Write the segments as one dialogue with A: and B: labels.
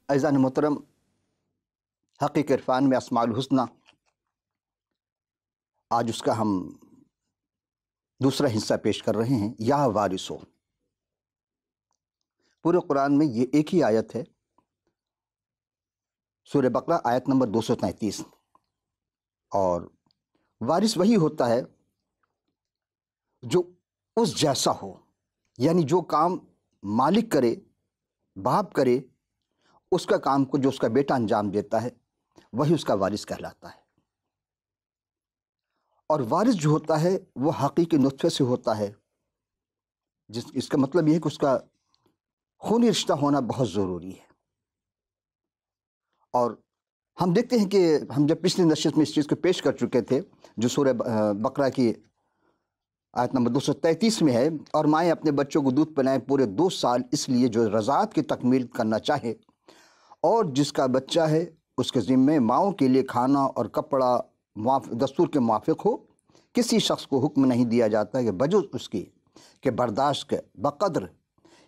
A: عزیزان محترم، حقیق عرفان میں اسماء الحسنہ، آج اس کا ہم دوسرا حصہ پیش کر رہے ہیں، یا وارثو۔ پورے قرآن میں یہ ایک ہی آیت ہے، سورہ بقرہ آیت نمبر 233، اور وارث وہی ہوتا ہے جو اس جیسا ہو، یعنی جو کام مالک کرے، باپ کرے، اس کا کام کو جو اس کا بیٹا انجام دیتا ہے وہی اس کا وارث کہلاتا ہے۔ اور وارث جو ہوتا ہے وہ حقیقی نطفے سے ہوتا ہے، اس کا مطلب یہ ہے کہ اس کا خونی رشتہ ہونا بہت ضروری ہے۔ اور ہم دیکھتے ہیں کہ ہم جب پچھلی نشست میں اس چیز کو پیش کر چکے تھے، جو سورہ بقرہ کی آیت نمبر 233 میں ہے، اور مائیں اپنے بچوں کو دودھ پلائیں پورے 2 سال، اس لیے جو رضاعت کی تکمیل کرنا چاہے، اور جس کا بچہ ہے اس کے ذمے ماؤں کے لیے کھانا اور کپڑا دستور کے موافق ہو۔ کسی شخص کو حکم نہیں دیا جاتا کہ بجز اس کی کہ برداشت کے بقدر،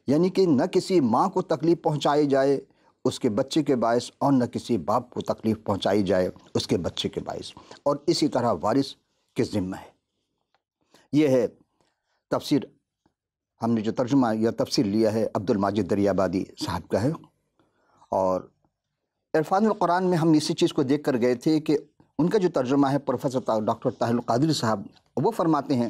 A: یعنی کہ نہ کسی ماں کو تکلیف پہنچائی جائے اس کے بچے کے باعث، اور نہ کسی باپ کو تکلیف پہنچائی جائے اس کے بچے کے باعث، اور اسی طرح وارث کے ذمہ ہے۔ یہ ہے تفسیر، ہم نے جو ترجمہ یا تفسیر لیا ہے عبد الماجد دریابادی صاحب کا ہے۔ اور عرفان القرآن میں ہم اسی چیز کو دیکھ کر گئے تھے کہ ان کا جو ترجمہ ہے پروفیسر ڈاکٹر طاہر القادری صاحب، وہ فرماتے ہیں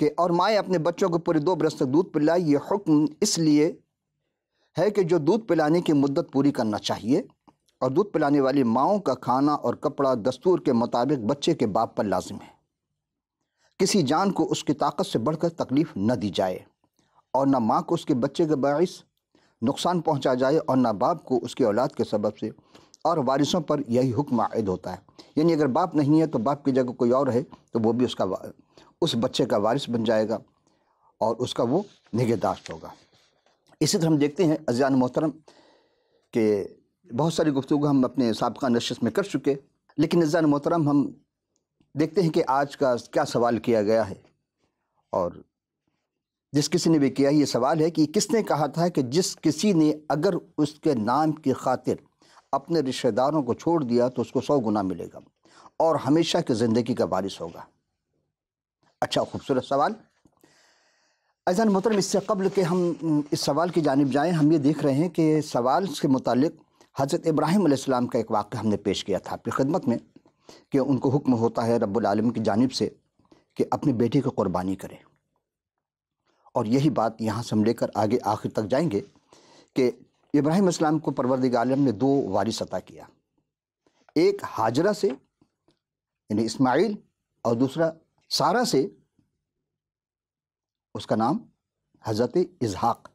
A: کہ اور مائیں اپنے بچوں کو پورے 2 برس تک دودھ پلائے، یہ حکم اس لیے ہے کہ جو دودھ پلانے کی مدت پوری کرنا چاہیے، اور دودھ پلانے والی ماؤں کا کھانا اور کپڑا دستور کے مطابق بچے کے باپ پر لازم ہے۔ کسی جان کو اس کی طاقت سے بڑھ کر تکلیف نہ دی جائے، اور نہ ماں کو اس کے بچے کے باعث نقصان پہنچا جائے، اور نہ باپ کو اس کی اولاد کے سبب سے، اور وارثوں پر یہی حکم عائد ہوتا ہے۔ یعنی اگر باپ نہیں ہے تو باپ کی جگہ کوئی اور ہے تو وہ بھی اس بچے کا وارث بن جائے گا، اور اس کا وہ نگہداشت ہوگا۔ اسی طرح ہم دیکھتے ہیں عزیزان محترم کہ بہت ساری گفتگو ہم اپنے سابقہ نشست میں کر چکے، لیکن عزیزان محترم ہم دیکھتے ہیں کہ آج کا کیا سوال کیا گیا ہے، اور جس کسی نے بھی کیا یہ سوال ہے کہ کس نے کہا تھا کہ جس کسی نے اگر اس کے نام کی خاطر اپنے رشتہ داروں کو چھوڑ دیا تو اس کو 100 گنا ملے گا اور ہمیشہ کی زندگی کا وارث ہوگا۔ اچھا، خوبصورت سوال۔ عزیزان محترم، اس سے قبل کہ ہم اس سوال کی جانب جائیں، ہم یہ دیکھ رہے ہیں کہ سوال سے متعلق حضرت ابراہیم علیہ السلام کا ایک واقعہ ہم نے پیش کیا تھا آپ کی خدمت میں، کہ ان کو حکم ہوتا ہے رب العالمین کی جانب سے کہ اپنی بیٹی کو قربانی کرے۔ اور یہی بات یہاں سے ہم لے کر آگے آخر تک جائیں گے کہ ابراہیم علیہ السلام کو پروردگار عالم نے 2 وارث عطا کیا، ایک ہاجرہ سے یعنی اسماعیل، اور دوسرا سارہ سے، اس کا نام حضرت اسحاق،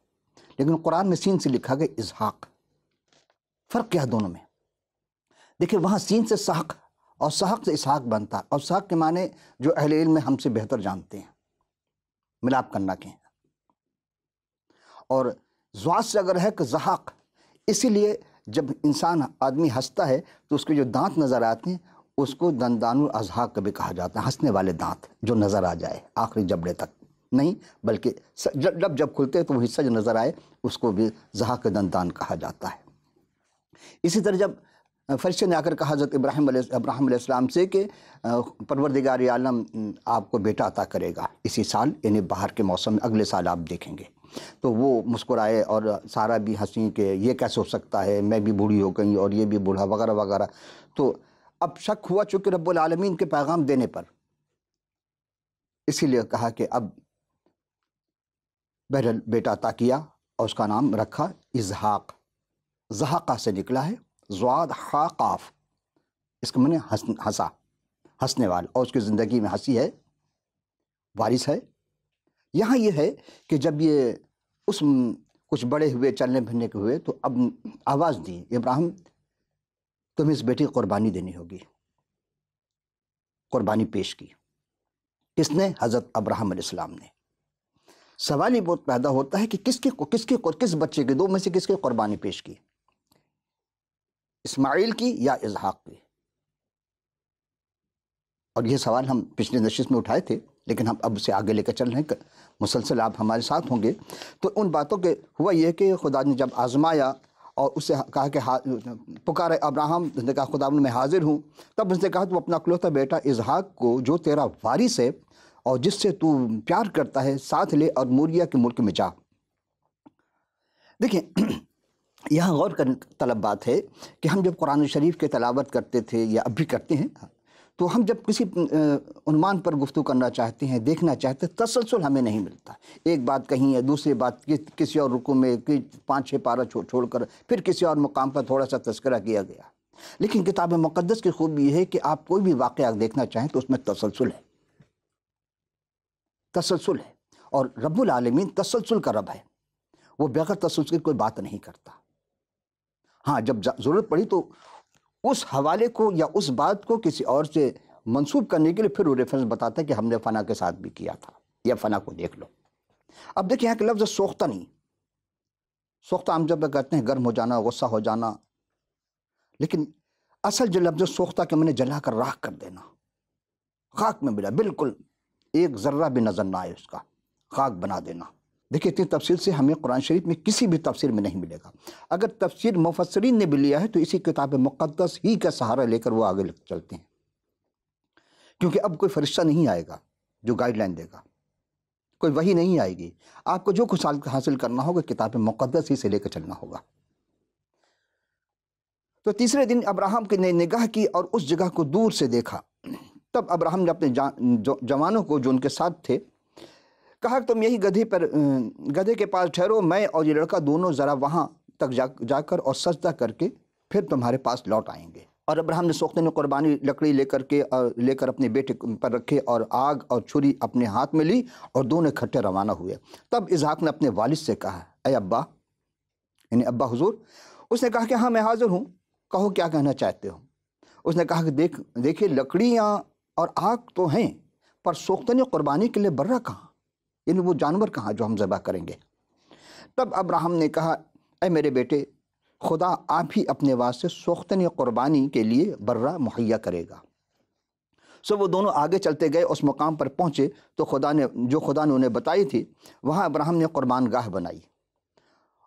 A: لیکن قرآن میں سین سے لکھا گیا اسحاق۔ فرق کیا دونوں میں؟ دیکھیں، وہاں سین سے سحق اور سحق سے اسحاق بنتا، اور سحق کے معنی جو اہل علم میں ہم سے بہتر جانتے ہیں، ملاپ کرنا کے ہیں، اور زواد سے اگر ہے کہ زحاق، اسی لیے جب انسان آدمی ہنستا ہے تو اس کے جو دانت نظر آتے ہیں اس کو دندان الازحاق کبھی کہا جاتا ہے، ہنسنے والے دانت جو نظر آ جائے آخری جبڑے تک نہیں، بلکہ جب کھلتے تو وہ حصہ جو نظر آئے اس کو بھی زحاق دندان کہا جاتا ہے۔ اسی طرح جب فرشتے نے آ کر کہا حضرت ابراہیم علیہ السلام سے کہ پروردگار عالم آپ کو بیٹا عطا کرے گا اسی سال، یعنی باہر کے موسم میں، اگلے سال آپ دیکھیں گے، تو وہ مسکرائے اور سارا بھی ہنسی کہ یہ کیسے ہو سکتا ہے، میں بھی بوڑھی ہو گئی اور یہ بھی بوڑھا وغیرہ وغیرہ۔ تو اب شک ہوا چونکہ رب العالمین کے پیغام دینے پر، اسی لیے کہا کہ اب بہرحال بیٹا عطا کیا، اور اس کا نام رکھا اسحاق۔ زحاقہ سے نکلا ہے، زواد خا قاف، اس کا معنی ہنسا، ہنسنے والا، اور اس کی زندگی میں ہنسی ہے، وارث ہے۔ یہاں یہ ہے کہ جب یہ کچھ بڑے ہوئے، چلنے پھرنے کے ہوئے، تو اب آواز دی، ابراہیم تمہیں اس بیٹی کی قربانی دینی ہوگی۔ قربانی پیش کی، کس نے؟ حضرت ابراہیم علیہ السلام نے۔ سوال یہ بہت پیدا ہوتا ہے کہ کس بچے کے 2 میں سے کس کی قربانی پیش کی، اسماعیل کی یا اسحاق کی؟ اور یہ سوال ہم پچھلے نشست میں اٹھائے تھے، لیکن ہم اب سے آگے لے کر چل رہے ہیں، مسلسل آپ ہمارے ساتھ ہوں گے۔ تو ان باتوں کے ہوا یہ کہ خدا نے جب آزمایا اور اسے کہا کہ پکارے ابراہم، اس نے کہا خداوند میں حاضر ہوں۔ تب اس نے کہا تو اپنا اکلوتا بیٹا اسحاق کو جو تیرا وارث ہے اور جس سے تو پیار کرتا ہے ساتھ لے اور موریا کے ملک میں جا۔ دیکھیں یہاں غور کرنے طلب بات ہے کہ ہم جب قرآن شریف کے تلاوت کرتے تھے یا اب بھی کرتے ہیں، تو ہم جب کسی عنوان پر گفتگو کرنا چاہتے ہیں، دیکھنا چاہتے ہیں، تسلسل ہمیں نہیں ملتا۔ ایک بات کہیں ہے، دوسری بات کسی اور رکوع میں 5-6 پارہ چھوڑ کر پھر کسی اور مقام پر تھوڑا سا تذکرہ کیا گیا۔ لیکن کتاب مقدس کی خوبی یہ ہے کہ آپ کوئی بھی واقعہ دیکھنا چاہیں تو اس میں تسلسل ہے، تسلسل ہے، اور رب العالمین تسلسل کا رب ہے، وہ بغیر تسلسل کی کوئی بات نہیں کرتا۔ ہاں جب ضرورت پڑی تو اس حوالے کو یا اس بات کو کسی اور سے منسوب کرنے کے لیے پھر وہ ریفرنس بتاتا ہے کہ ہم نے فنا کے ساتھ بھی کیا تھا، یا فنا کو دیکھ لو۔ اب دیکھیں یہاں کہ لفظ سوختہ نہیں، سوختہ ہم جب کہتے ہیں گرم ہو جانا، غصہ ہو جانا، لیکن اصل جو لفظ سوختہ کہ میں نے جلا کر راکھ کر دینا، خاک میں ملا، بالکل ایک ذرہ بھی نظر نہ آئے اس کا، خاک بنا دینا۔ دیکھیں اتنی تفصیل سے ہمیں قرآن شریف میں کسی بھی تفسیر میں نہیں ملے گا۔ اگر تفسیر مفسرین نے بھی لیا ہے تو اسی کتاب مقدس ہی کا سہارا لے کر وہ آگے چلتے ہیں، کیونکہ اب کوئی فرشتہ نہیں آئے گا جو گائیڈ لائن دے گا، کوئی وحی نہیں آئے گی۔ آپ کو جو کچھ حاصل کرنا ہوگا کتاب مقدس ہی سے لے کر چلنا ہوگا۔ تو تیسرے دن ابراہیم نے نگاہ کی اور اس جگہ کو دور سے دیکھا۔ تب ابراہیم نے اپنے جوانوں کو جو ان کے ساتھ تھے کہا کہ تم یہی گدھے کے پاس ٹھہرو، میں اور یہ لڑکا دونوں ذرا وہاں تک جا کر اور سجدہ کر کے پھر تمہارے پاس لوٹ آئیں گے۔ اور ابراہیم نے سوختہ قربانی لکڑی لے کر اپنے بیٹے پر رکھے اور آگ اور چھری اپنے ہاتھ میں لی اور دونوں اکٹھے روانہ ہوئے۔ تب اسحاق نے اپنے والد سے کہا، اے ابا، یعنی ابا حضور۔ اس نے کہا کہ ہاں میں حاضر ہوں، کہو کیا کہنا چاہتے ہو۔ اس نے کہا کہ دیکھیے لکڑیاں اور آگ تو ہیں، پر سوختہ قربانی کے لیے برہ کہاں، یعنی وہ جانور کہاں جو ہم ذبح کریں گے۔ تب ابراہیم نے کہا، اے میرے بیٹے، خدا آپ ہی اپنے واسطے سوختہ قربانی کے لیے برہ مہیا کرے گا۔ سو وہ دونوں آگے چلتے گئے، اس مقام پر پہنچے تو خدا نے انہیں بتائی تھی، وہاں ابراہیم نے قربان گاہ بنائی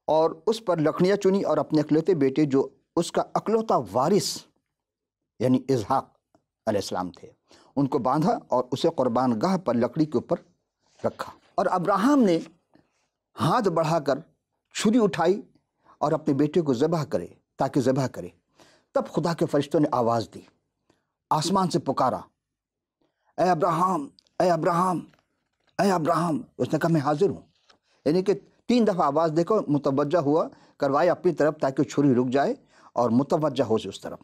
A: اور اس پر لکڑیاں چنی اور اپنے اکلوتے بیٹے جو اس کا اکلوتا وارث یعنی اسحاق علیہ السلام تھے، ان کو باندھا اور اسے قربان گاہ پر لکڑی کے اوپر رکھا۔ اور ابراہیم نے ہاتھ بڑھا کر چھری اٹھائی اور اپنے بیٹے کو ذبح کرے۔ تب خدا کے فرشتوں نے آواز دی، آسمان سے پکارا، اے ابراہیم، اے ابراہیم، اے ابراہیم۔ اس نے کہا میں حاضر ہوں، یعنی کہ 3 دفعہ آواز دے کر متوجہ کروائے اپنی طرف تاکہ چھری رک جائے اور متوجہ ہو سے اس طرف۔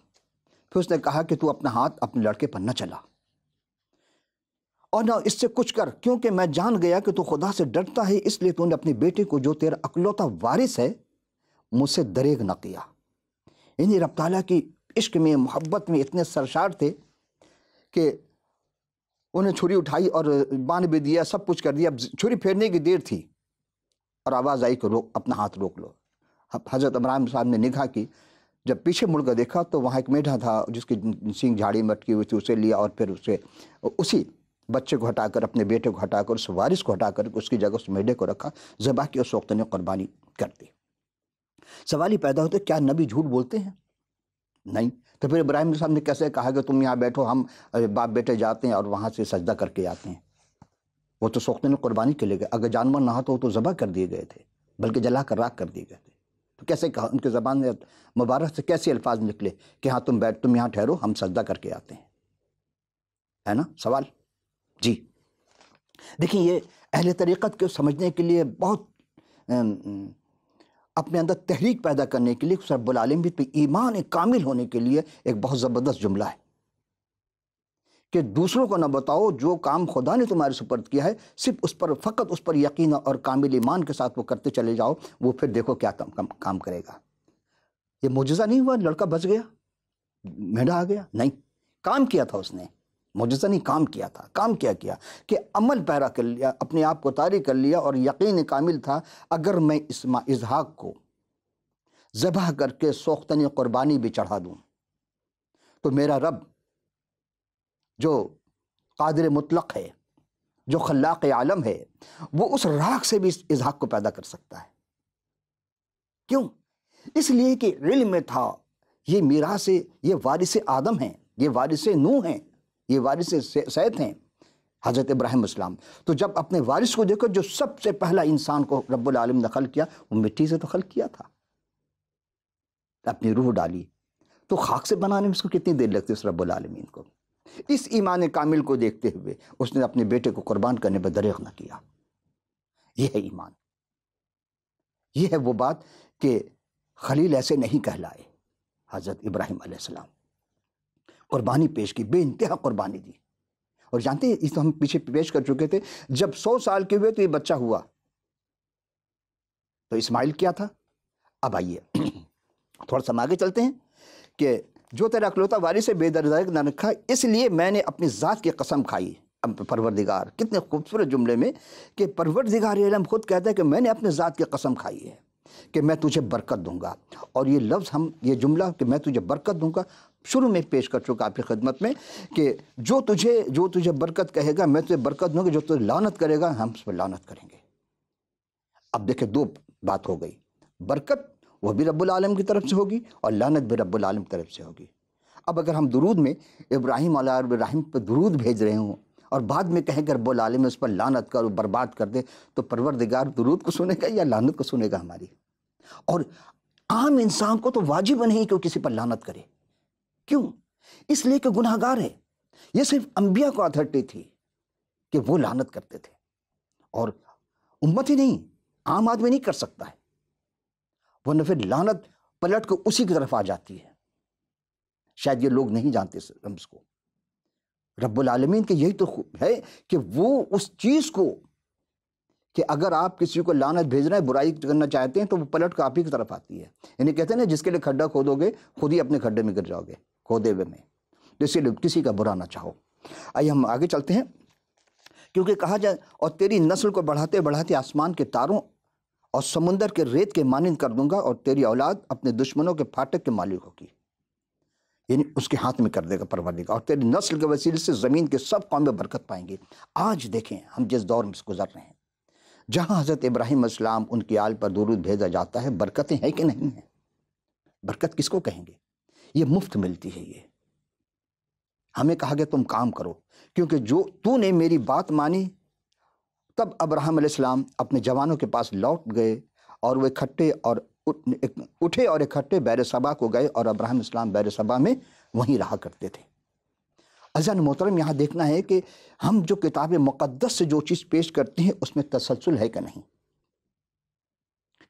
A: پھر اس نے کہا کہ تو اپنا ہاتھ اپنے لڑکے پر نہ چلا اور نہ اس سے کچھ کر، کیونکہ میں جان گیا کہ تو خدا سے ڈرتا ہے، اس لیے تو نے اپنے بیٹے کو جو تیرا اکلوتا وارث ہے مجھ سے دریغ نہ کیا۔ یعنی رب تعالیٰ کی عشق میں، محبت میں اتنے سرشار تھے کہ انہیں چھری اٹھائی اور باندھ بھی دیا، سب کچھ کر دیا۔ اب چھری پھیرنے کی دیر تھی اور آواز آئی کہ اپنا ہاتھ روک لو۔ حضرت ابراہیم صاحب نے نگاہ کی، جب پیچھے مڑ کر دیکھا تو وہاں ایک میڈھا تھا جس کی سینگ جھاڑی مٹکی ہوئی تھی، اسے لیا اور پھر اسی بچے کو ہٹا کر، اپنے بیٹے کو ہٹا کر، اس وارث کو ہٹا کر اس کی جگہ اس میڈے کو رکھا، ذبح کی اور سوختہ قربانی کر دی۔ سوال ہی پیدا ہوتا ہے کیا نبی جھوٹ بولتے ہیں؟ نہیں۔ تو پھر ابراہیم صاحب نے کیسے کہا کہ تم یہاں بیٹھو، ہم باپ بیٹے جاتے ہیں اور وہاں سے سجدہ کر کے آتے ہیں؟ وہ تو سوختہ قربانی کے لے گئے، اگر جانور نہ تو وہ تو ذبح کر دیے گئے تھے، بلکہ جلا کر راکھ کر دیے گئے تھے۔ تو کیسے کہا؟ ان کے زبان میں مبارک سے کیسے الفاظ نکلے کہ ہاں تم یہاں ٹھہرو، ہم سجدہ کر کے آتے ہیں؟ ہے نا سوال؟ جی دیکھیں، یہ اہل طریقت کو سمجھنے کے لیے بہت اپنے اندر تحریک پیدا کرنے کے لیے رب العالمین پہ ایمان کامل ہونے کے لیے ایک بہت زبردست جملہ ہے کہ دوسروں کو نہ بتاؤ، جو کام خدا نے تمہارے سپرد کیا ہے صرف اس پر، فقط اس پر یقین اور کامل ایمان کے ساتھ وہ کرتے چلے جاؤ، وہ پھر دیکھو کیا کام کرے گا۔ یہ معجزہ نہیں ہوا لڑکا بچ گیا، میڈا آ گیا، نہیں، کام کیا تھا اس نے، معجزہ نہیں، کام کیا تھا۔ کام کیا کہ عمل پیرا کر لیا، اپنے آپ کو طاری کر لیا اور یقین کامل تھا اگر میں اسحاق کو ذبح کر کے سوختہ قربانی بھی چڑھا دوں تو میرا رب جو قادر مطلق ہے، جو خلاق عالم ہے، وہ اس راکھ سے بھی اسحاق کو پیدا کر سکتا ہے۔ کیوں؟ اس لیے کہ علم میں تھا یہ میراث، یہ وارث آدم ہیں، یہ وارث نوح ہیں، یہ وارث سیت ہیں، حضرت ابراہیم اسلام۔ تو جب اپنے وارث کو دیکھو، جو سب سے پہلا انسان کو رب العالمین نے خلق کیا، وہ مٹی سے تو خلق کیا تھا، اپنی روح ڈالی، تو خاک سے بنانے میں اس کو کتنی دیر لگتی ہے اس رب العالمین کو؟ اس ایمان کامل کو دیکھتے ہوئے اس نے اپنے بیٹے کو قربان کرنے پر دریغ نہ کیا۔ یہ ہے ایمان، یہ ہے وہ بات کہ خلیل ایسے نہیں کہلائے۔ حضرت ابراہیم علیہ السلام قربانی پیش کی، بے انتہا قربانی دی۔ اور جانتے ہیں، اس تو ہم پیچھے پیش کر چکے تھے، جب 100 سال کے ہوئے تو یہ بچہ ہوا، تو اسماعیل کیا تھا؟ اب آئیے تھوڑا سا آگے چلتے ہیں کہ جو تیرا اکلوتا وارث بے درزاق نہ رکھا، اس لیے میں نے اپنی ذات کی قسم کھائی۔ اب پروردگار، کتنے خوبصورت جملے میں کہ پروردگار عالم خود کہتا ہے کہ میں نے اپنے ذات کی قسم کھائی ہے کہ میں تجھے برکت دوں گا۔ اور یہ لفظ یہ جملہ کہ میں تجھے برکت دوں گا، شروع میں پیش کر چکا آپ کی خدمت میں کہ جو تجھے برکت کہے گا میں تجھے برکت دوں گا، جو تجھے لعنت کرے گا ہم اس پر لعنت کریں گے۔ اب دیکھیں، دو بات ہو گئی، برکت وہ بھی رب العالم کی طرف سے ہوگی اور لعنت بھی رب العالم کی طرف سے ہوگی۔ اب اگر ہم درود میں ابراہیم علیہ ابراہیم پہ درود بھیج رہے ہوں اور بعد میں کہیں کہ رب العالمین اس پر لعنت کر برباد کر دے، تو پروردگار درود کو سنے گا یا لعنت کو سنے گا ہماری؟ اور عام انسان کو تو واجب نہیں کہ وہ کسی پر لعنت کرے۔ کیوں؟ اس لیے کہ گناہ گار ہے۔ یہ صرف انبیاء کو اتھارٹی تھی کہ وہ لعنت کرتے تھے، اور امت ہی نہیں، عام آدمی نہیں کر سکتا ہے، ورنہ پھر لعنت پلٹ کو اسی کی طرف آ جاتی ہے۔ شاید یہ لوگ نہیں جانتے اس کو۔ رب العالمین کے یہی تو ہے کہ وہ اس چیز کو کہ اگر آپ کسی کو لعنت بھیج رہے ہیں، برائی کرنا چاہتے ہیں، تو وہ پلٹ کر آپ ہی کی طرف آتی ہے۔ یعنی کہتے ہیں نا، جس کے لیے کھڈا کھودو گے خود ہی اپنے کھڈے میں گر جاؤ گے کھودے ہوئے میں، تو اسی لیے کسی کا برا نہ چاہو۔ آئیے ہم آگے چلتے ہیں، کیونکہ کہا جائے اور تیری نسل کو بڑھاتے بڑھاتے آسمان کے تاروں اور سمندر کے ریت کے مانند کر دوں گا، اور تیری اولاد اپنے دشمنوں کے پھاٹک کے مالک ہوگی۔ یعنی اس کے ہاتھ میں کر دے گا پروردگار، اور تیری نسل کے وسیلے سے زمین کے سب قومیں برکت پائیں گے۔ آج دیکھیں ہم جس دور میں گزر رہے ہیں، جہاں حضرت ابراہیم علیہ السلام ان کی آل پر درود بھیجا جاتا ہے، برکتیں ہیں کہ نہیں ہیں؟ برکت کس کو کہیں گے؟ یہ مفت ملتی ہے۔ یہ ہمیں کہا گیا تم کام کرو، کیونکہ جو تو نے میری بات مانی۔ تب ابراہیم علیہ السلام اپنے جوانوں کے پاس لوٹ گئے، اور وہ اٹھے اور اکٹھے بیر صبا کو گئے، اور ابراہیم علیہ السلام بیر صبا میں وہیں رہا کرتے تھے۔ عزیزان محترم، یہاں دیکھنا ہے کہ ہم جو کتاب مقدس سے جو چیز پیش کرتے ہیں اس میں تسلسل ہے کہ نہیں۔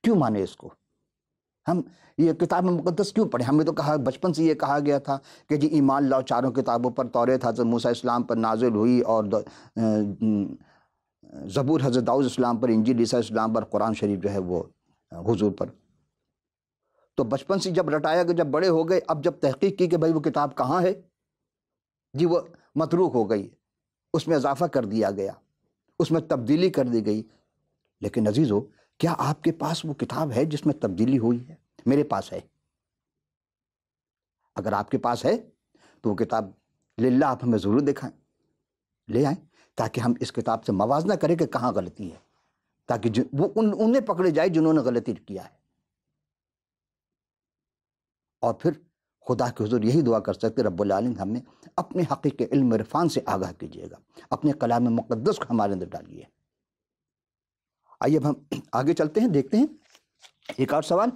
A: کیوں مانے اس کو؟ ہم یہ کتاب مقدس کیوں پڑھیں؟ ہمیں تو کہا بچپن سے یہ کہا گیا تھا کہ جی ایمان لاؤ چاروں کتابوں پر، توریت حضرت موسیٰ السلام پر نازل ہوئی، اور زبور حضرت داؤد السلام پر، انجیل عیسیٰ السلام پر، قرآن شریف جو ہے وہ حضور پر۔ تو بچپن سے جب رٹایا گیا، جب بڑے ہو گئے، اب جب تحقیق کی کہ بھائی وہ کتاب کہاں ہے، جی وہ متروک ہو گئی، اس میں اضافہ کر دیا گیا، اس میں تبدیلی کر دی گئی۔ لیکن عزیزو، کیا آپ کے پاس وہ کتاب ہے جس میں تبدیلی ہوئی ہے؟ میرے پاس ہے۔ اگر آپ کے پاس ہے تو وہ کتاب للہ آپ ہمیں ضرور دکھائیں، لے آئیں، تاکہ ہم اس کتاب سے موازنہ کریں کہ کہاں غلطی ہے، تاکہ وہ انہیں پکڑے جائے جنہوں نے غلطی کیا ہے۔ اور پھر خدا کے حضور یہی دعا کر سکتے، رب العالمین ہمیں اپنے حقیقی علم عرفان سے آگاہ کیجیے گا، اپنے کلام مقدس کو ہمارے اندر ڈالیے۔ آئیے اب ہم آگے چلتے ہیں، دیکھتے ہیں ایک اور سوال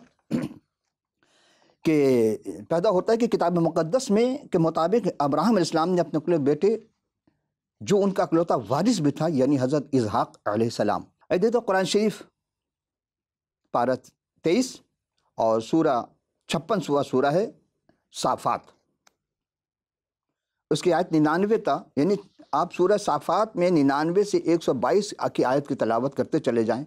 A: کہ پیدا ہوتا ہے کہ کتاب مقدس میں کے مطابق ابراہیم علیہ السلام نے اپنے اکلوتے بیٹے، جو ان کا اکلوتا وارث بھی تھا، یعنی حضرت اسحاق علیہ السلام۔ دیکھو قرآن شریف پارہ 23 اور سورہ 56واں سورہ ہے صافات، اس کی آیت 99 تا، یعنی آپ سورہ صافات میں 99 سے 122 کی آیت کی تلاوت کرتے چلے جائیں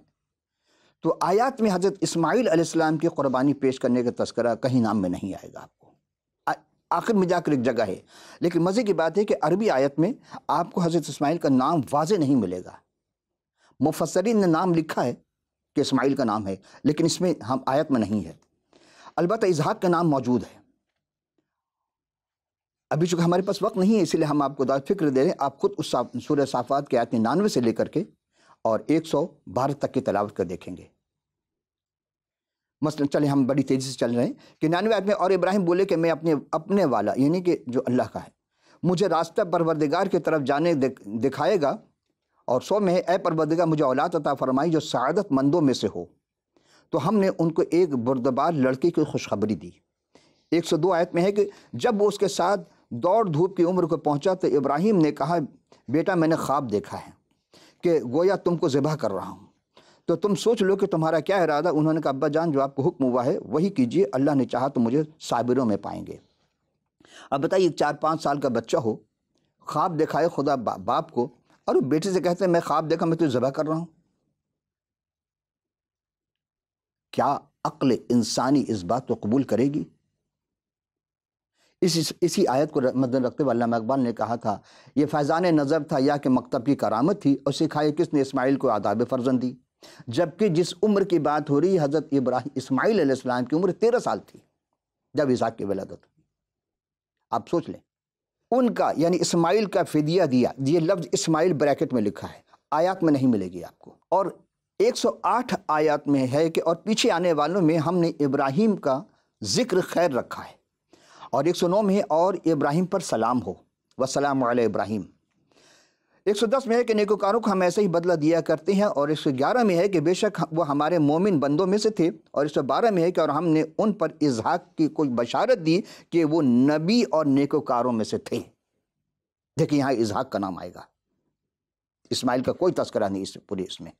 A: تو آیات میں حضرت اسماعیل علیہ السلام کی قربانی پیش کرنے کا تذکرہ کہیں نام میں نہیں آئے گا آپ کو، آخر میں جا کر ایک جگہ ہے۔ لیکن مزے کی بات ہے کہ عربی آیت میں آپ کو حضرت اسماعیل کا نام واضح نہیں ملے گا۔ مفسرین نے نام لکھا ہے کہ اسماعیل کا نام ہے، لیکن اس میں ہم آیت میں نہیں ہے۔ البتہ اسحاق کا نام موجود ہے۔ ابھی چونکہ ہمارے پاس وقت نہیں ہے، اس لیے ہم آپ کو فکر دے رہے ہیں، آپ خود اس سورہ صافات کی آیت 99 سے لے کر کے اور 112 تک کی تلاوت کر دیکھیں گے۔ مثلا چلے ہم بڑی تیزی سے چل رہے ہیں کہ 99 آیت میں اور ابراہیم بولے کہ میں اپنے والا یعنی کہ جو اللہ کا ہے مجھے راستہ پروردگار کی طرف جانے دکھائے گا، اور 100 میں ہے اے پروردگار مجھے اولاد عطا فرمائی جو سعادت مندوں میں سے ہو، تو ہم نے ان کو ایک بردبار لڑکی کی خوشخبری دی۔ 102 آیت میں ہے کہ جب وہ اس کے ساتھ دوڑ دھوپ کی عمر کو پہنچا تو ابراہیم نے کہا بیٹا میں نے خواب دیکھا ہے کہ گویا تم کو ذبح کر رہا ہوں، تو تم سوچ لو کہ تمہارا کیا ارادہ۔ انہوں نے کہا ابا جان جو آپ کو حکم ہوا ہے وہی کیجئے، اللہ نے چاہا تو مجھے صابروں میں پائیں گے۔ اب بتائیے 4-5 سال کا بچہ ہو، خواب دکھائے خدا باپ کو، اور وہ بیٹے سے کہتے ہیں میں خواب دیکھا میں تجھے ذبح کر رہا ہوں۔ کیا عقل انسانی اس بات کو قبول کرے گی؟ اسی آیت کو مد رکھتے ہوئے علامہ اقبال نے کہا تھا یہ فیضان نظر تھا یا کہ مکتب کی کرامت تھی، اور سکھائے کس نے اسماعیل کو آداب فرزندی، جبکہ جس عمر کی بات ہو رہی ہے حضرت اسماعیل علیہ السلام کی عمر 13 سال تھی جب اسحاق کی ولادت ہوئی۔ آپ سوچ لیں ان کا یعنی اسماعیل کا فدیہ دیا، یہ لفظ اسماعیل بریکٹ میں لکھا ہے، آیات میں نہیں ملے گی آپ کو، اور 108 آیات میں ہے کہ اور پیچھے آنے والوں میں ہم نے ابراہیم کا ذکر خیر رکھا ہے، اور 109 میں ہے اور ابراہیم پر سلام ہو وسلام علی ابراہیم۔ 110 میں ہے کہ نیکوکاروں کو ہم ایسے ہی بدلہ دیا کرتے ہیں، اور 111 میں ہے کہ بے شک وہ ہمارے مومن بندوں میں سے تھے، اور 112 میں ہے کہ اور ہم نے ان پر اسحاق کی کوئی بشارت دی کہ وہ نبی اور نیکوکاروں میں سے تھے۔ دیکھیں یہاں اسحاق کا نام آئے گا، اسماعیل کا کوئی تذکرہ نہیں اس پورے اس میں۔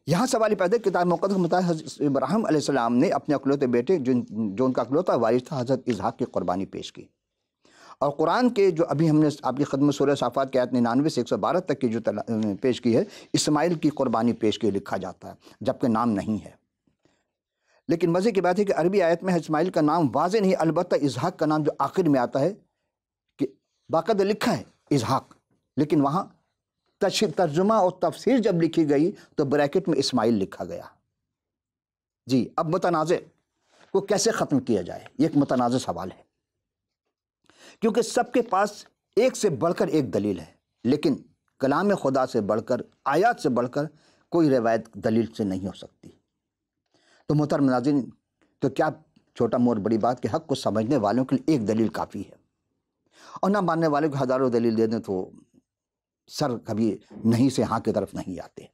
A: یہاں سوال پیدا کتاب مقدس کے مطابق حضرت ابراہیم علیہ السلام نے اپنے اکلوتے بیٹے جو ان کا اکلوتا وارث تھا حضرت اسحاق کی قربانی پیش کی، اور قرآن کے جو ابھی ہم نے آپ کی خدمت سورہ صافات کی آیت 99 سے 112 تک کی جو پیش کی ہے اسماعیل کی قربانی پیش کی لکھا جاتا ہے جبکہ نام نہیں ہے۔ لیکن مزے کی بات ہے کہ عربی آیت میں اسماعیل کا نام واضح نہیں، البتہ اسحاق کا نام جو آخر میں آتا ہے کہ باقاعدہ لکھا ہے اسحاق، لیکن وہاں ترجمہ اور تفسیر جب لکھی گئی تو بریکٹ میں اسماعیل لکھا گیا۔ جی اب متنازع کو کیسے ختم کیا جائے، یہ ایک متنازع سوال ہے، کیونکہ سب کے پاس ایک سے بڑھ کر ایک دلیل ہے، لیکن کلام خدا سے بڑھ کر آیات سے بڑھ کر کوئی روایت دلیل سے نہیں ہو سکتی۔ تو محترم ناظرین، تو کیا چھوٹا مور بڑی بات کہ حق کو سمجھنے والوں کے لیے ایک دلیل کافی ہے، اور نہ ماننے والوں کو ہزاروں دلیل دے دیں تو سر کبھی نہیں سے ہاں کی طرف نہیں آتے۔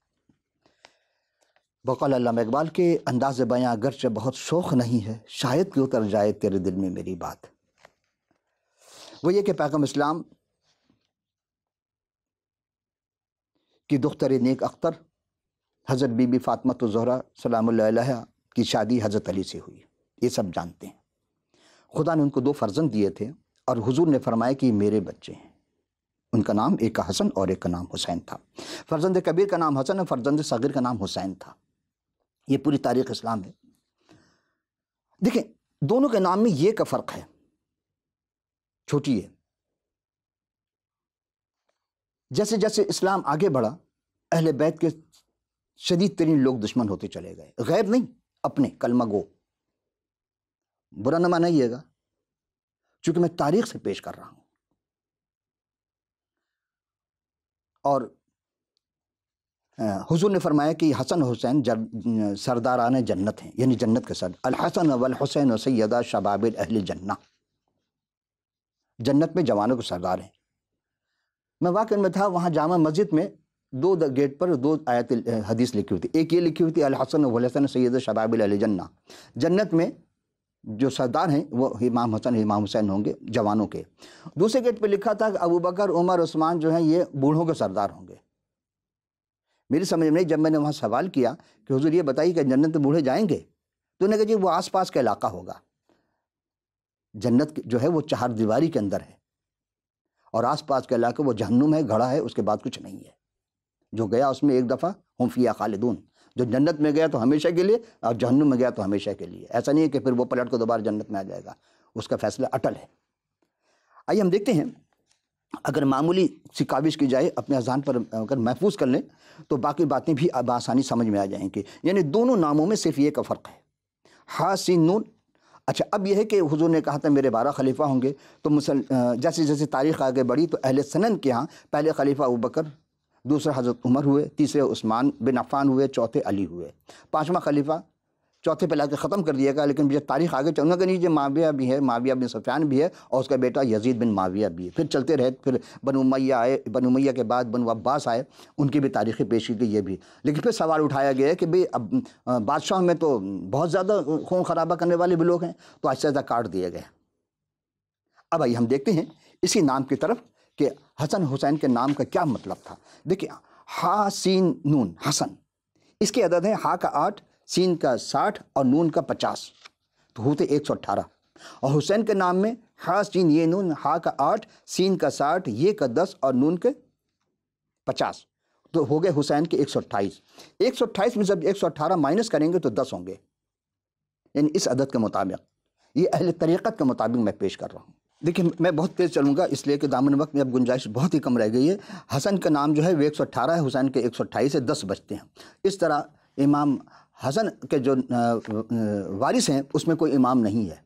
A: بقول علامہ اقبال کے انداز بیاں اگرچہ بہت شوق نہیں ہے، شاید کہ اتر جائے تیرے دل میں میری بات، وہ یہ کہ پیغمبر اسلام کی دختر نیک اختر حضرت بی بی فاطمہ الزہرا سلام اللہ علیہا کی شادی حضرت علی سے ہوئی، یہ سب جانتے ہیں۔ خدا نے ان کو 2 فرزند دیے تھے، اور حضور نے فرمایا کہ یہ میرے بچے ہیں۔ ان کا نام ایک کا حسن اور ایک کا نام حسین تھا۔ فرزند کبیر کا نام حسن اور فرزند صغیر کا نام حسین تھا۔ یہ پوری تاریخ اسلام ہے۔ دیکھیں دونوں کے نام میں یہ کا فرق ہے، چھوٹی ہے۔ جیسے جیسے اسلام آگے بڑھا اہل بیت کے شدید ترین لوگ دشمن ہوتے چلے گئے، غیر نہیں اپنے کلمہ گو۔ برا نہ مانیے گا چونکہ میں تاریخ سے پیش کر رہا ہوں۔ اور حضور نے فرمایا کہ حسن حسین سرداران جنت ہیں، یعنی جنت کے سردار، الحسن والحسین سیدہ شباب اہل جنہ، جنت میں جوانوں کے سردار ہیں۔ میں واقعہ میں تھا، وہاں جامع مسجد میں 2 گیٹ پر 2 آیت حدیث لکھی ہوئی تھی، ایک یہ لکھی ہوئی تھی الحسن والحسین سیدہ شباب اہل جنہ، جنت میں جو سردار ہیں وہ امام حسن امام حسین ہوں گے جوانوں کے۔ دوسرے گیٹ پہ لکھا تھا کہ ابو بکر عمر عثمان جو ہیں یہ بوڑھوں کے سردار ہوں گے۔ میری سمجھ میں نہیں، جب میں نے وہاں سوال کیا کہ حضور یہ بتائیے کہ جنت میں بوڑھے جائیں گے، تو انہوں نے کہا جی وہ آس پاس کا علاقہ ہوگا، جنت جو ہے وہ 4 دیواری کے اندر ہے، اور آس پاس کا علاقہ وہ جہنم ہے، گھڑا ہے، اس کے بعد کچھ نہیں ہے۔ جو گیا اس میں ایک دفعہ ہم فیہا خالدون، جو جنت میں گیا تو ہمیشہ کے لیے، اور جہنم میں گیا تو ہمیشہ کے لیے۔ ایسا نہیں ہے کہ پھر وہ پلٹ کو دوبارہ جنت میں آ جائے گا، اس کا فیصلہ اٹل ہے۔ آئیے ہم دیکھتے ہیں، اگر معمولی سی کاوش کی جائے اپنے اذہان پر اگر محفوظ کر لیں تو باقی باتیں بھی بآسانی سمجھ میں آ جائیں گی۔ یعنی دونوں ناموں میں صرف یہ کا فرق ہے، ہا سین نون۔ اچھا اب یہ ہے کہ حضور نے کہا تھا میرے 12 خلیفہ ہوں گے، تو جیسے جیسے تاریخ آگے بڑھی تو اہل سنن کے ہاں پہلے خلیفہ ابوبکر، دوسرا حضرت عمر ہوئے، تیسرے عثمان بن عفان ہوئے، چوتھے علی ہوئے، 5واں خلیفہ چوتھے پہ لا کے ختم کر دیا گا، لیکن جب تاریخ آگے چلنے کا نہیں، معاویہ بھی ہے، معاویہ بن سفیان بھی ہے، اور اس کا بیٹا یزید بن معاویہ بھی ہے. پھر چلتے رہے، پھر بنو امیہ آئے، بنو امیہ کے بعد بنو عباس آئے، ان کی بھی تاریخی پیشی کی یہ بھی. لیکن پھر سوال اٹھایا گیا ہے کہ بھئی اب بادشاہوں میں تو بہت زیادہ خون خرابہ کرنے والے بھی لوگ ہیں، تو آہستہ آہستہ کاٹ دیے گئے. اب آئیے ہم دیکھتے ہیں اسی نام کی طرف کہ حسن حسین کے نام کا کیا مطلب تھا. دیکھیں، ہا سین نون حسن، اس کے عدد ہیں ہا کا 8، سین کا 60 اور نون کا 50، تو ہوتے 118. اور حسین کے نام میں ہا سین یہ نون، ہا کا 8، سین کا 60، یہ کا 10 اور نون کے 50، تو ہو گئے حسین کے 128. 128 میں جب 118 مائنس کریں گے تو 10 ہوں گے، یعنی اس عدد کے مطابق. یہ اہل طریقت کے مطابق میں پیش کر رہا ہوں. دیکھیں میں بہت تیز چلوں گا اس لیے کہ دامن وقت میں اب گنجائش بہت ہی کم رہ گئی ہے. حسن کا نام جو ہے وہ 118 ہے، حسین کے 128 ہے، 10 بچتے ہیں. اس طرح امام حسن کے جو وارث ہیں اس میں کوئی امام نہیں ہے،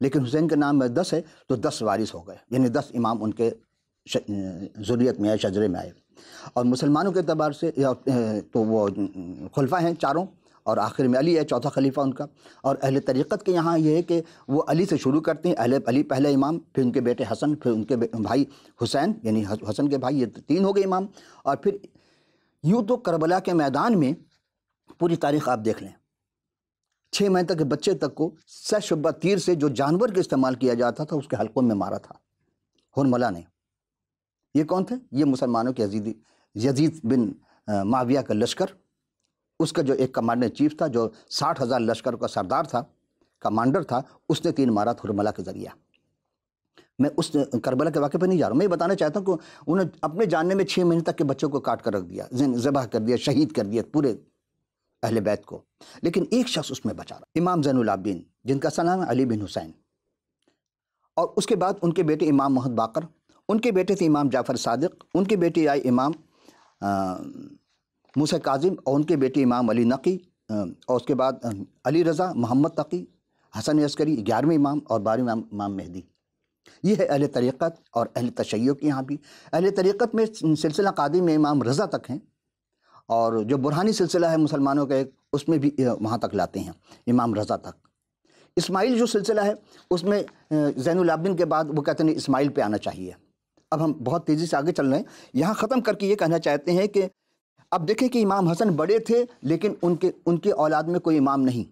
A: لیکن حسین کے نام میں 10 ہے تو 10 وارث ہو گئے، یعنی 10 امام ان کے ذریت میں آئے، شجرے میں آئے. اور مسلمانوں کے اعتبار سے تو وہ خلفاء ہیں چاروں، اور آخر میں علی ہے چوتھا خلیفہ ان کا. اور اہل طریقت کے یہاں یہ ہے کہ وہ علی سے شروع کرتے ہیں، علی پہلے امام، پھر ان کے بیٹے حسن، پھر ان کے بھائی حسین، یعنی حسن کے بھائی، یہ 3 ہو گئے امام. اور پھر یوں تو کربلا کے میدان میں پوری تاریخ آپ دیکھ لیں، 6 مہینے تک کے بچے تک کو سہ شبہ تیر سے جو جانور کے استعمال کیا جاتا تھا اس کے حلقوں میں مارا تھا ہرملہ نے. یہ کون تھے؟ یہ مسلمانوں کے یزید بن معاویہ کا لشکر، اس کا جو ایک کمانڈر چیف تھا، جو 60,000 لشکر کا سردار تھا، کمانڈر تھا، اس نے تیر مارا تھا ہرملہ کے ذریعہ. میں اس کربلا کے واقعے پہ نہیں جا رہا ہوں، میں یہ بتانا چاہتا ہوں کہ انہیں اپنے جاننے میں 6 مہینے تک کے بچوں کو کاٹ کر رکھ دیا، ذبح کر دیا، شہید کر دیا پورے اہل بیت کو. لیکن ایک شخص اس میں بچا رہا، امام زین العابدین، جن کا نام ہے علی بن حسین. اور اس کے بعد ان کے بیٹے امام محمد باقر، ان کے بیٹے تھے امام جعفر صادق، ان کے بیٹے آئے امام موسیٰ کاظم، اور ان کے بیٹے امام علی نقی، اور اس کے بعد علی رضا، محمد تقی، حسن عسکری، 11ویں امام، اور 12ویں امام مہدی. یہ ہے اہل طریقت. اور اہل تشیع کی یہاں بھی اہل طریقت میں سلسلہ قادری میں امام رضا تک ہیں، اور جو برہانی سلسلہ ہے مسلمانوں کا ایک، اس میں بھی وہاں تک لاتے ہیں امام رضا تک. اسماعیل جو سلسلہ ہے اس میں زین العابدین کے بعد وہ کہتے ہیں اسماعیل پہ آنا چاہیے. اب ہم بہت تیزی سے آگے چل رہے ہیں، یہاں ختم کر کے یہ کہنا چاہتے ہیں کہ اب دیکھیں کہ امام حسن بڑے تھے لیکن ان کے اولاد میں کوئی امام نہیں.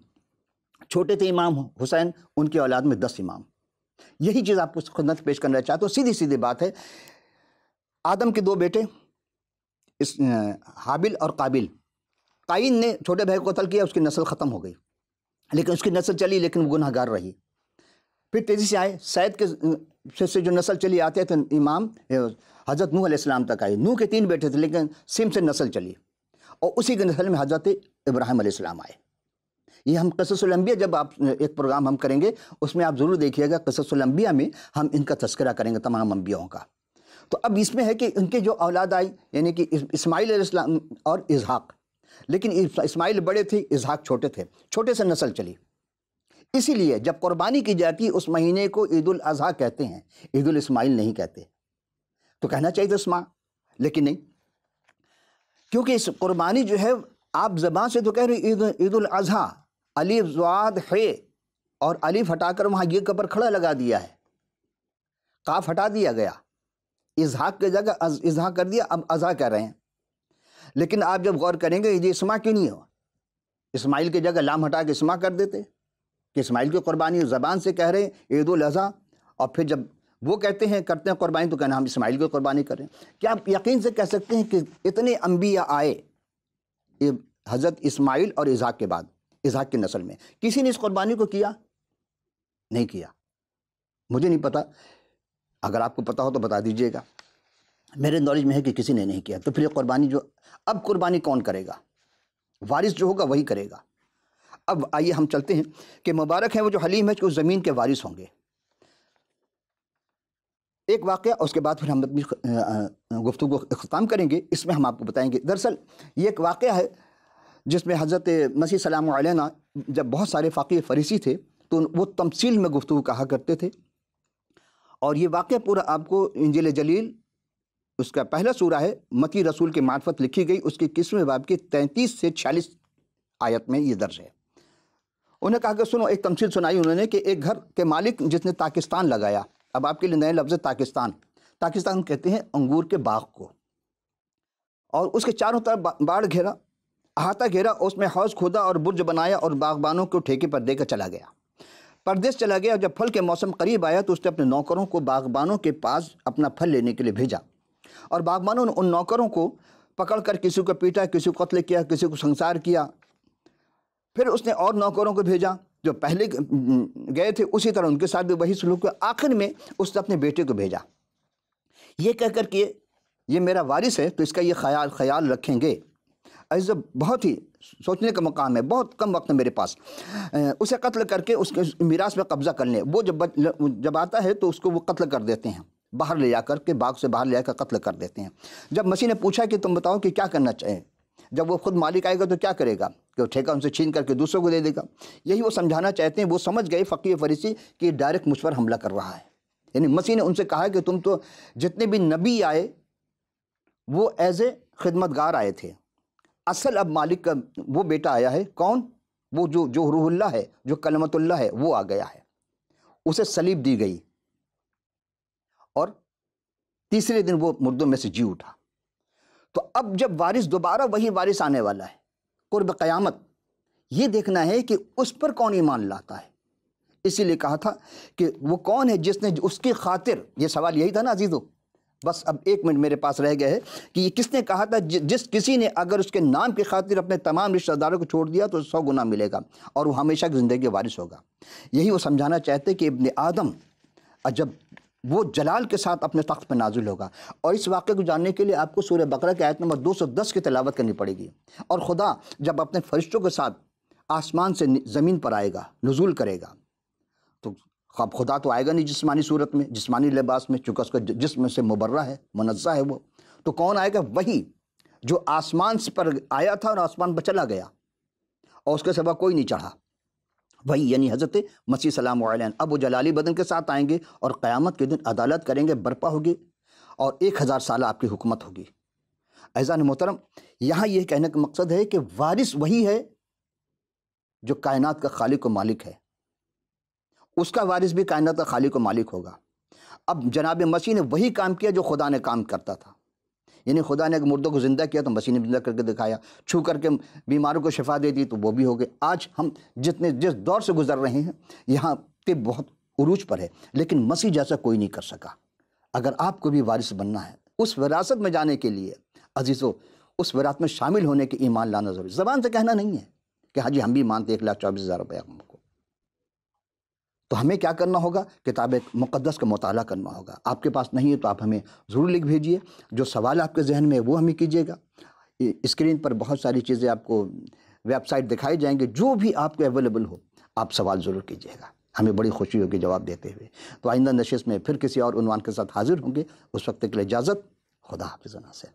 A: چھوٹے تھے امام حسین، ان کی اولاد میں 10 امام. یہی چیز آپ کو خدمت پیش کرنا چاہتا ہوں. سیدھی بات ہے، آدم کے 2 بیٹے حابل اور قابل. قائن نے چھوٹے بھائی کو قتل کیا، اس کی نسل ختم ہو گئی، لیکن اس کی نسل چلی لیکن وہ گناہ گار رہی. پھر تیزی سے آئے، سید کے سے جو نسل چلی آتے تھے امام حضرت نوح علیہ السلام تک آئے. نوح کے 3 بیٹے تھے لیکن سم سے نسل چلی، اور اسی کے نسل میں حضرت ابراہیم علیہ السلام آئے. یہ ہم قصص الانبیاء جب آپ ایک پروگرام ہم کریں گے اس میں آپ ضرور دیکھیے گا، قصص الانبیاء میں ہم ان کا تذکرہ کریں گے تمام انبیاءوں کا. تو اب اس میں ہے کہ ان کے جو اولاد آئی، یعنی کہ اسماعیل علیہ السلام اور اسحاق، لیکن اسماعیل بڑے تھے، اسحاق چھوٹے تھے، چھوٹے سے نسل چلی. اسی لیے جب قربانی کی جاتی اس مہینے کو عید الاضحیٰ کہتے ہیں، عید الاسماعیل نہیں کہتے. تو کہنا چاہیے تھا اسماع، لیکن نہیں، کیونکہ اس قربانی جو ہے آپ زبان سے تو کہہ رہے عید الاضحیٰ، الف ضاد ح، اور الف ہٹا کر وہاں یہ قبر کھڑا لگا دیا ہے، قاف ہٹا دیا گیا، اسحاق کی جگہ اضحیٰ کر دیا، اب اضحیٰ کہہ رہے ہیں. لیکن آپ جب غور کریں گے یہ اسماع کیوں نہیں ہو، اسماعیل کی جگہ لام ہٹا کے اسماع کر دیتے کہ اسماعیل کی قربانی زبان سے کہہ رہے ہیں عید الاضحیٰ، اور پھر جب وہ کہتے ہیں کرتے ہیں قربانی تو کہنا ہم اسماعیل کی قربانی کریں. کیا آپ یقین سے کہہ سکتے ہیں کہ اتنے انبیاء آئے حضرت اسماعیل اور اسحاق کے بعد، اسحاق کی نسل میں کسی نے اس قربانی کو کیا؟ نہیں کیا. مجھے نہیں پتا، اگر آپ کو پتا ہو تو بتا دیجئے گا. میرے نالج میں ہے کہ کسی نے نہیں کیا. تو پھر یہ قربانی جو اب قربانی کون کرے گا؟ وارث جو ہوگا وہی کرے گا. اب آئیے ہم چلتے ہیں کہ مبارک ہیں وہ جو حلیم ہے کہ اس زمین کے وارث ہوں گے. ایک واقعہ، اس کے بعد پھر ہم اپنی گفتگو کو اختتام کریں گے. اس میں ہم آپ کو بتائیں گے، دراصل یہ ایک واقعہ ہے جس میں حضرت مسیح سلام علیہ جب بہت سارے فقیہ فریسی تھے تو وہ تمثیل میں گفتگو کہا کرتے تھے. اور یہ واقعہ پورا آپ کو انجیل جلیل اس کا پہلا سورہ ہے، متی رسول کی معرفت لکھی گئی، اس کی 21ویں باب کی 33 سے 46 آیت میں یہ درج ہے. انہیں کہا کہ سنو، ایک تمثیل سنائی انہوں نے کہ ایک گھر کے مالک جس نے تاکستان لگایا. اب آپ کے لیے نئے لفظ ہے تاکستان. تاکستان کہتے ہیں انگور کے باغ کو، اور اس کے چاروں طرف باڑ گھیرا، احاطہ گھیرا، اس میں حوض کھودا اور برج بنایا اور باغبانوں کو ٹھیکے پر دے کر چلا گیا. پردیس چلا گیا. جب پھل کے موسم قریب آیا تو اس نے اپنے نوکروں کو باغبانوں کے پاس اپنا پھل لینے کے لیے بھیجا، اور باغبانوں نے ان نوکروں کو پکڑ کر کسی کو پیٹا، کسی کو قتل کیا، کسی کو سنسار کیا. پھر اس نے اور نوکروں کو بھیجا جو پہلے گئے تھے، اسی طرح ان کے ساتھ بھی وہی سلوک ہوا. آخر میں اس نے اپنے بیٹے کو بھیجا، یہ کہہ کر کہ یہ میرا وارث ہے تو اس کا یہ خیال رکھیں گے. عزیز، بہت ہی سوچنے کا مقام ہے، بہت کم وقت ہے میرے پاس. اسے قتل کر کے اس کے میراث میں قبضہ کر لیں. وہ جب آتا ہے تو اس کو وہ قتل کر دیتے ہیں، باہر لے جا کر کے، باغ سے باہر لے جا کر قتل کر دیتے ہیں. جب مسیح نے پوچھا کہ تم بتاؤ کہ کیا کرنا چاہیں، جب وہ خود مالک آئے گا تو کیا کرے گا، کہ وہ ٹھیکہ ان سے چھین کر کے دوسروں کو دے دے گا. یہی وہ سمجھانا چاہتے ہیں. وہ سمجھ گئے فقیہ فریسی کہ یہ ڈائریکٹ مجھ پر حملہ کر رہا ہے. یعنی مسیح نے ان سے کہا کہ تم تو جتنے بھی نبی آئے وہ ایز اے خدمتگار آئے تھے، اصل اب مالک کا وہ بیٹا آیا ہے. کون؟ وہ جو روح اللہ ہے، جو کلمت اللہ ہے، وہ آ گیا ہے. اسے صلیب دی گئی اور تیسرے دن وہ مردوں میں سے جی اٹھا. تو اب جب وارث دوبارہ وہی وارث آنے والا ہے قرب قیامت، یہ دیکھنا ہے کہ اس پر کون ایمان لاتا ہے. اسی لیے کہا تھا کہ وہ کون ہے جس نے اس کی خاطر، یہ سوال یہی تھا نا عزیزو. بس اب 1 منٹ میرے پاس رہ گیا ہے کہ یہ کس نے کہا تھا، جس کسی نے اگر اس کے نام کی خاطر اپنے تمام رشتہ داروں کو چھوڑ دیا تو 100 گنا ملے گا اور وہ ہمیشہ کی زندگی وارث ہوگا. یہی وہ سمجھانا چاہتے کہ ابن آدم جب وہ جلال کے ساتھ اپنے تخت پہ نازل ہوگا. اور اس واقعے کو جاننے کے لیے آپ کو سورہ بقرہ کی آیت نمبر 210 کی تلاوت کرنی پڑے گی. اور خدا جب اپنے فرشتوں کے ساتھ آسمان سے زمین پر آئے گا، نزول کرے گا، تو خدا تو آئے گا نہیں جسمانی صورت میں، جسمانی لباس میں، چونکہ اس کا جسم سے مبرہ ہے، منزہ ہے وہ. تو کون آئے گا؟ وہی جو آسمان پر آیا تھا اور آسمان پر چلا گیا اور اس کے سوا کوئی نہیں چڑھا. وہی یعنی حضرت مسیح سلام علیہ. اب وہ جلالی بدن کے ساتھ آئیں گے اور قیامت کے دن عدالت کریں گے، برپا ہوگی اور 1000 سالہ آپ کی حکومت ہوگی. عزیزان محترم، یہاں یہ کہنے کا مقصد ہے کہ وارث وہی ہے جو کائنات کا خالق و مالک ہے. اس کا وارث بھی کائنات کا خالق و مالک ہوگا. اب جناب مسیح نے وہی کام کیا جو خدا نے کام کرتا تھا. یعنی خدا نے مردوں کو زندہ کیا تو مسیح نے زندہ کر کے دکھایا، چھو کر کے بیماروں کو شفا دے دی تو وہ بھی ہو گئے. آج ہم جس دور سے گزر رہے ہیں، یہاں طب بہت عروج پر ہے، لیکن مسیح جیسا کوئی نہیں کر سکا. اگر آپ کو بھی وارث بننا ہے، اس وراثت میں جانے کے لیے عزیزو، اس وراثت میں شامل ہونے کے ایمان لانا ضروری. زبان سے کہنا نہیں ہے کہ ہاں جی ہم بھی مانتے 1,24,000 روپے ہم کو. تو ہمیں کیا کرنا ہوگا؟ کتاب مقدس کا مطالعہ کرنا ہوگا. آپ کے پاس نہیں ہے تو آپ ہمیں ضرور لکھ بھیجیے. جو سوال آپ کے ذہن میں ہے وہ ہمیں کیجیے گا. اسکرین پر بہت ساری چیزیں آپ کو ویب سائٹ دکھائی جائیں گے، جو بھی آپ کو اویلیبل ہو آپ سوال ضرور کیجیے گا. ہمیں بڑی خوشی ہوگی جواب دیتے ہوئے. تو آئندہ نشست میں پھر کسی اور عنوان کے ساتھ حاضر ہوں گے. اس وقت کے لیے اجازت. خدا حافظ. سے